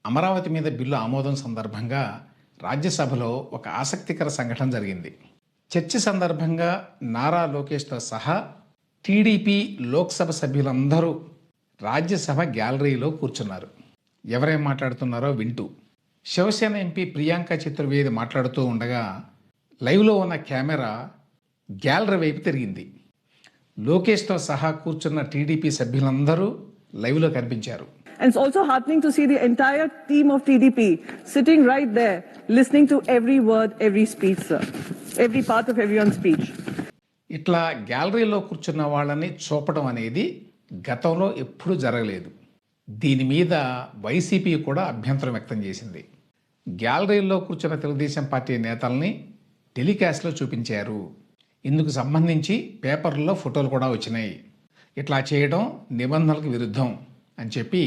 అమరావతి మీద బిల్లు ఆమోదం సందర్భంగా రాజ్యసభలో ఒక ఆసక్తికర సంఘటన జరిగింది. చర్చ సందర్భంగా నారా లోకేష్తో సహా టీడీపీ లోక్సభ సభ్యులందరూ రాజ్యసభ గ్యాలరీలో కూర్చున్నారు. ఎవరేం మాట్లాడుతున్నారో వింటూ. శివసేన ఎంపీ ప్రియాంక చతుర్వేది మాట్లాడుతూ ఉండగా లైవ్లో ఉన్న కెమెరా గ్యాలరీ వైపు తిరిగింది. లోకేష్తో సహా కూర్చున్న టీడీపీ సభ్యులందరూ లైవ్లో కనిపించారు. And it's also heartening to see the entire team of TDP sitting right there, listening to every word, every speech, sir. Every part of everyone's speech. ఇట్లా గ్యాలరీలో కూర్చున్న వాళ్ళని చూపడం అనేది గతంలో ఎప్పుడూ జరగలేదు. దీని మీద వైసీపీ కూడా అభ్యంతరం వ్యక్తం చేసింది. గ్యాలరీలో కూర్చున్న తెలుగుదేశం పార్టీ నేతల్ని టెలికాస్ట్లో చూపించారు. ఇందుకు సంబంధించి పేపర్లలో ఫోటోలు కూడా వచ్చినాయి. ఇట్లా చేయడం నిబంధనలకు విరుద్ధం అని చెప్పి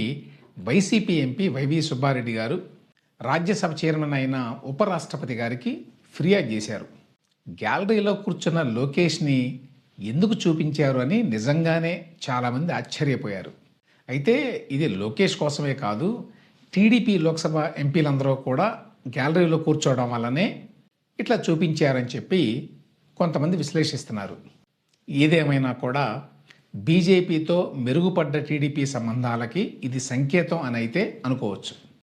వైసీపీ ఎంపీ వైవి సుబ్బారెడ్డి గారు రాజ్యసభ చైర్మన్ అయిన ఉపరాష్ట్రపతి గారికి ఫిర్యాదు చేశారు. గ్యాలరీలో కూర్చున్న లోకేష్ని ఎందుకు చూపించారు అని నిజంగానే చాలామంది ఆశ్చర్యపోయారు. అయితే ఇది లోకేష్ కోసమే కాదు, టీడీపీ లోక్సభ ఎంపీలందరూ కూడా గ్యాలరీలో కూర్చోవడం వల్లనే ఇట్లా చూపించారని చెప్పి కొంతమంది విశ్లేషిస్తున్నారు. ఏదేమైనా కూడా బీజేపీతో మెరుగుపడ్డ టీడీపీ సంబంధాలకి ఇది సంకేతం అని అయితే అనుకోవచ్చు.